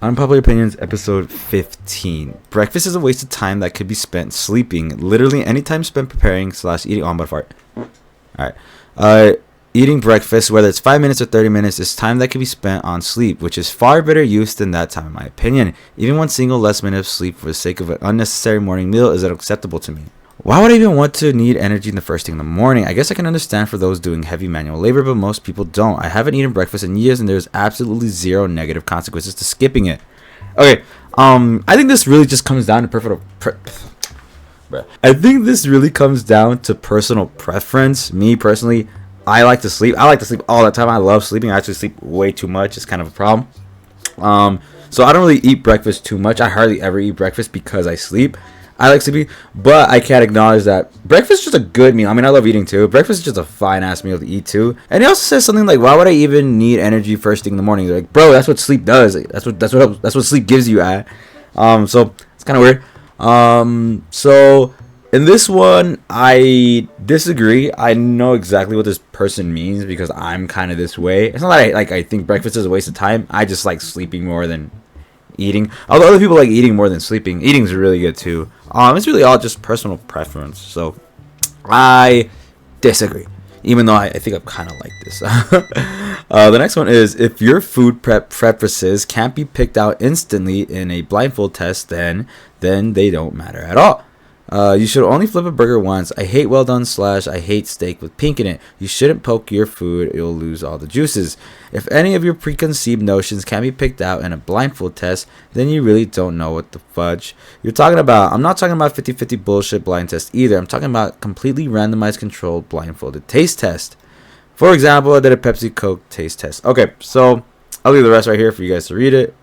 Unpopular Opinions, episode 15. Breakfast is a waste of time that could be spent sleeping. Literally any time spent preparing / eating. Oh, I'm about to fart. Alright. Eating breakfast, whether it's 5 minutes or 30 minutes, is time that could be spent on sleep, which is far better use than that time in my opinion. Even one single less minute of sleep for the sake of an unnecessary morning meal is unacceptable to me. Why would I even want to need energy in the first thing in the morning? I guess I can understand for those doing heavy manual labor, but most people don't. I haven't eaten breakfast in years, and there's absolutely zero negative consequences to skipping it. Okay, I think this really just comes down to I think this really comes down to personal preference. Me personally, I like to sleep. I like to sleep all the time. I love sleeping. I actually sleep way too much. It's kind of a problem. So I don't really eat breakfast too much. I hardly ever eat breakfast because I sleep. I like sleeping, but I can't acknowledge that breakfast is just a good meal. I mean, I love eating too. Breakfast is just a fine ass meal to eat too. And he also says something like, "Why would I even need energy first thing in the morning?" They're like, bro, that's what sleep does. That's what sleep gives you at. So it's kind of weird. So in this one, I disagree. I know exactly what this person means because I'm kind of this way. It's not that I think breakfast is a waste of time. I just like sleeping more than eating. Although other people like eating more than sleeping. Eating's really good too. It's really all just personal preference. So I disagree, even though I think I'm kind of like this. The next one is, if your food preferences can't be picked out instantly in a blindfold test, then they don't matter at all. You should only flip a burger once. I hate well done / I hate steak with pink in it. You shouldn't poke your food. You'll lose all the juices. If any of your preconceived notions can be picked out in a blindfold test, then you really don't know what the fudge you're talking about. I'm not talking about 50-50 bullshit blind test either. I'm talking about completely randomized, controlled, blindfolded taste test. For example, I did a Pepsi Coke taste test. Okay, so I'll leave the rest right here for you guys to read it.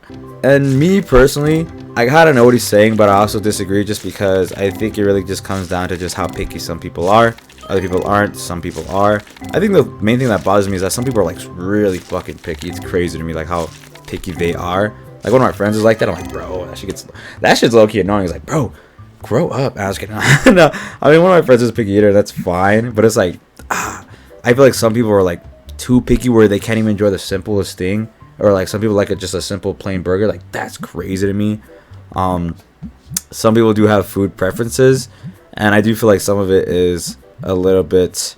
And me personally, I kind of know what he's saying, but I also disagree just because I think it really just comes down to just how picky some people are. Other people aren't, some people are. I think the main thing that bothers me is that some people are like really fucking picky. It's crazy to me like how picky they are. Like one of my friends is like that. I'm like, bro, that shit's low-key annoying. He's like, bro, grow up. I was kidding. No, I mean, one of my friends is a picky eater. That's fine. But it's like, I feel like some people are like too picky where they can't even enjoy the simplest thing. Or like some people like just a simple plain burger. Like that's crazy to me. Some people do have food preferences, and I do feel like some of it is a little bit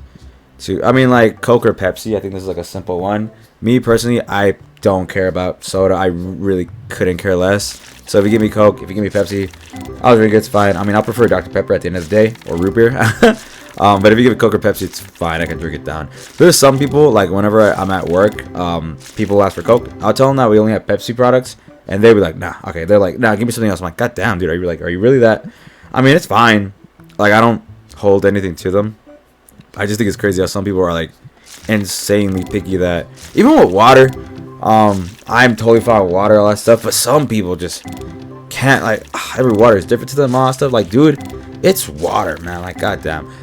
too. I mean, like Coke or Pepsi. I think this is like a simple one. Me personally, I don't care about soda. I really couldn't care less. So if you give me Coke, if you give me Pepsi, I'll drink it. It's fine. I mean, I'll prefer Dr. Pepper at the end of the day, or root beer. But if you give me Coke or Pepsi, it's fine. I can drink it down. There's some people, like whenever I'm at work, people ask for Coke. I'll tell them that we only have Pepsi products, and they'll be like, nah. Okay, they're like, nah, give me something else. I'm like, god damn, dude, are you really that? I mean, it's fine. Like, I don't hold anything to them. I just think it's crazy how some people are like insanely picky that even with water, I'm totally fine with water, all that stuff, but some people just can't. Like, every water is different to them, all that stuff. Like, dude, it's water, man. Like, goddamn.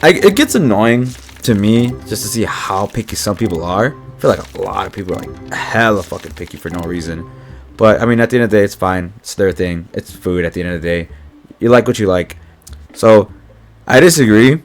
It gets annoying to me just to see how picky some people are. I feel like a lot of people are like hella fucking picky for no reason. But I mean, at the end of the day, it's fine. It's their thing. It's food at the end of the day. You like what you like. So I disagree.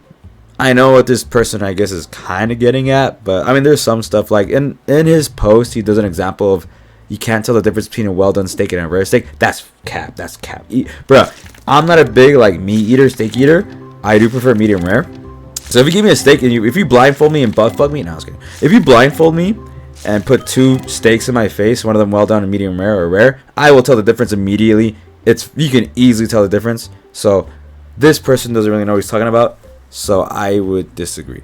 I know what this person, I guess, is kind of getting at. But I mean, there's some stuff like in his post, he does an example of you can't tell the difference between a well done steak and a rare steak. That's cap. That's cap. Bruh, I'm not a big like meat eater, steak eater. I do prefer medium rare. So if you give me a steak and if you blindfold me and butt fuck me, no, I was kidding. If you blindfold me and put 2 steaks in my face, one of them well done and medium rare or rare, I will tell the difference immediately. You can easily tell the difference. So this person doesn't really know what he's talking about. So I would disagree.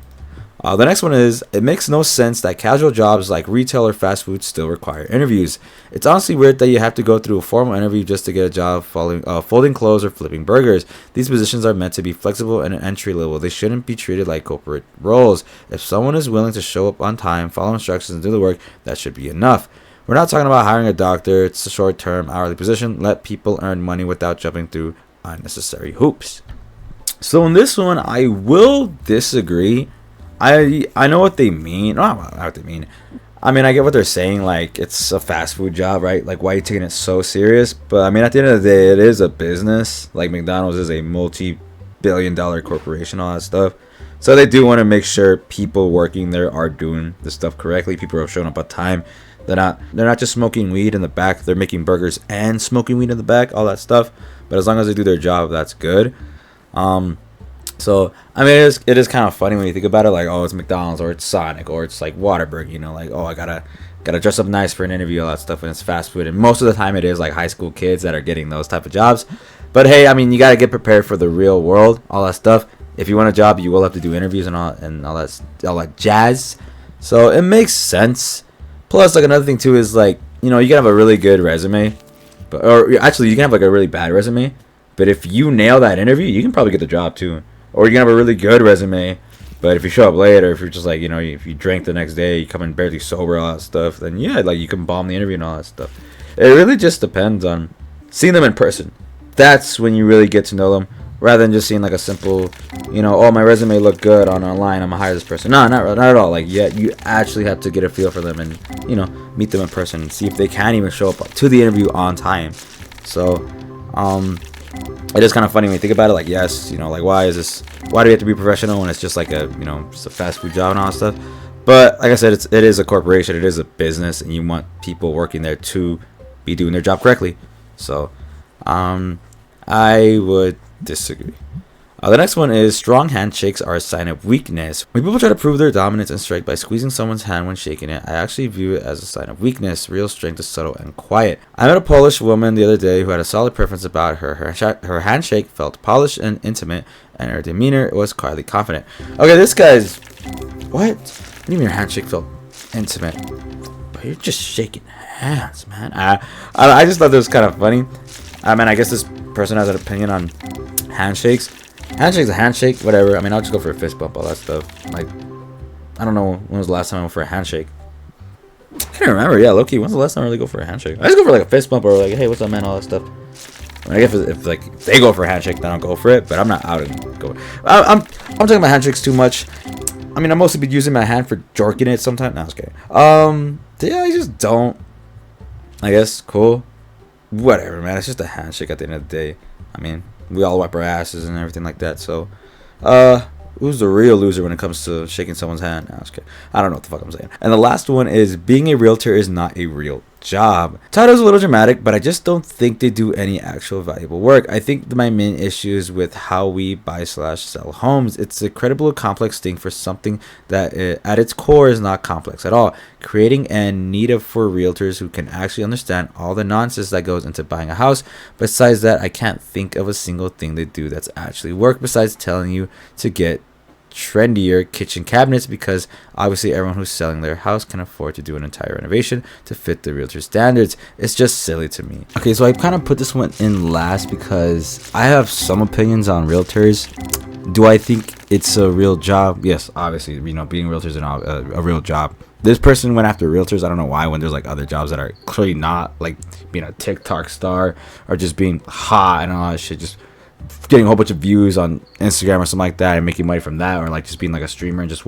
The next one is, it makes no sense that casual jobs like retail or fast food still require interviews. It's honestly weird that you have to go through a formal interview just to get a job folding clothes or flipping burgers. These positions are meant to be flexible and entry level. They shouldn't be treated like corporate roles. If someone is willing to show up on time, follow instructions, and do the work, that should be enough. We're not talking about hiring a doctor. It's a short-term hourly position. Let people earn money without jumping through unnecessary hoops. So in this one, I will disagree. I know what they mean. No, I don't know what they mean. I mean, I get what they're saying. Like, it's a fast food job, right? Like, why are you taking it so serious? But, I mean, at the end of the day, it is a business. Like, McDonald's is a multi-billion-dollar corporation, all that stuff. So they do want to make sure people working there are doing the stuff correctly. People are showing up on time. They're not just smoking weed in the back. They're making burgers and smoking weed in the back, all that stuff. But as long as they do their job, that's good. So I mean, it is kind of funny when you think about it. Like, oh, it's McDonald's or it's Sonic or it's like Whataburger. You know, like, oh, I gotta dress up nice for an interview, all that stuff, and it's fast food. And most of the time, it is like high school kids that are getting those type of jobs. But hey, I mean, you gotta get prepared for the real world, all that stuff. If you want a job, you will have to do interviews and all that jazz. So it makes sense. Plus, like, another thing too is, like, you know, you can have a really good resume, or actually you can have like a really bad resume. But if you nail that interview, you can probably get the job too. Or you can have a really good resume, but if you show up late, or if you're just like, you know, if you drink the next day, you come in barely sober, all that stuff, then yeah, like, you can bomb the interview and all that stuff. It really just depends on seeing them in person. That's when you really get to know them, rather than just seeing like a simple, you know, oh, my resume looked good online, I'm gonna hire this person. No, not at all. Like, yeah, you actually have to get a feel for them and, you know, meet them in person and see if they can even show up to the interview on time. So, it is kind of funny when you think about it. Like, yes, you know, like, why do we have to be professional when it's just like a, you know, just a fast food job and all that stuff? But like I said, it is a corporation, it is a business, and you want people working there to be doing their job correctly. So, I would disagree. The next one is strong handshakes are a sign of weakness. When people try to prove their dominance and strength by squeezing someone's hand when shaking it, I actually view it as a sign of weakness. Real strength is subtle and quiet. I met a Polish woman the other day who had a solid preference about her. Her handshake felt polished and intimate, and her demeanor was quietly confident. Okay, this guy's... What? What do you mean your handshake felt intimate? But you're just shaking hands, man. I just thought that was kind of funny. I mean, I guess this person has an opinion on handshakes. Handshake's a handshake, whatever. I mean, I'll just go for a fist bump, all that stuff. Like, I don't know when was the last time I went for a handshake. I can't remember. Yeah, low-key, when's the last time I really go for a handshake? I just go for like a fist bump, or like, hey, what's up, man, all that stuff. I mean, I guess if like they go for a handshake, then I'll go for it. But I'm not out and go. I'm talking about handshakes too much. I mean, I mostly be using my hand for jorking it sometimes. No, I was kidding. Yeah, I just don't. I guess cool. Whatever, man. It's just a handshake at the end of the day. I mean, we all wipe our asses and everything like that. So, who's the real loser when it comes to shaking someone's hand? No, I don't know what the fuck I'm saying. And the last one is being a realtor is not a real job. Title's a little dramatic, but I just don't think they do any actual valuable work. I think my main issue is with how we buy/sell homes. It's a incredibly complex thing for something that at its core is not complex at all. Creating a need for realtors who can actually understand all the nonsense that goes into buying a house. Besides that, I can't think of a single thing they do that's actually work besides telling you to get trendier kitchen cabinets, because obviously everyone who's selling their house can afford to do an entire renovation to fit the realtor standards. It's just silly to me. Okay, so I kind of put this one in last because I have some opinions on realtors. Do I think it's a real job? Yes, obviously, you know, being realtors is a real job. This person went after realtors. I don't know why, when there's like other jobs that are clearly not, like being a TikTok star or just being hot and all that shit, just getting a whole bunch of views on Instagram or something like that and making money from that, or like just being like a streamer and just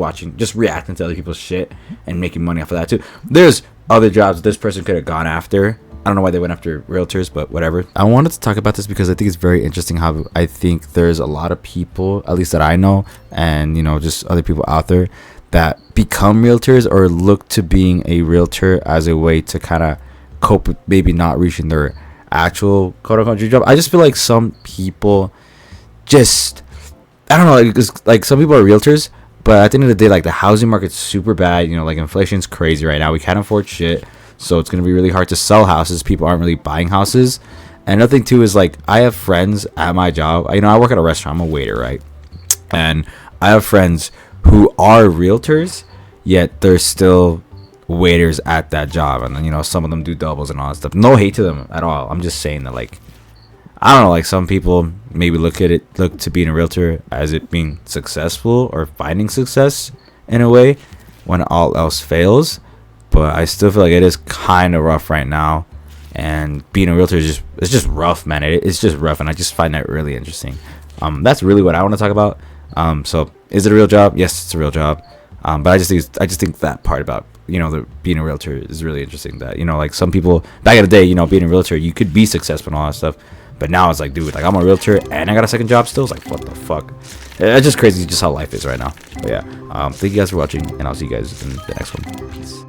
reacting to other people's shit and making money off of that too. There's other jobs this person could have gone after. I don't know why they went after realtors, but whatever. I wanted to talk about this because I think it's very interesting how I think there's a lot of people, at least that I know, and you know, just other people out there that become realtors or look to being a realtor as a way to kind of cope with maybe not reaching their actual quote-unquote dream job. I just feel like some people just, I don't know, like some people are realtors, but at the end of the day, like the housing market's super bad. You know, like inflation's crazy right now. We can't afford shit, so it's gonna be really hard to sell houses. People aren't really buying houses. And another thing too is, like, I have friends at my job. You know, I work at a restaurant. I'm a waiter, right? And I have friends who are realtors, yet they're still waiters at that job, and then, you know, some of them do doubles and all that stuff. No hate to them at all. I'm just saying that, like, I don't know, like some people maybe look to being a realtor as it being successful or finding success in a way when all else fails. But I still feel like it is kind of rough right now, and being a realtor is just rough, man. It's just rough, and I just find that really interesting. That's really what I want to talk about. So is it a real job? Yes, it's a real job. But I just think that part about, you know, being a realtor is really interesting. That, you know, like some people back in the day, you know, being a realtor, you could be successful and all that stuff. But now it's like, dude, like I'm a realtor and I got a second job still. It's like, what the fuck? It's just crazy just how life is right now. But yeah, thank you guys for watching, and I'll see you guys in the next one. Peace.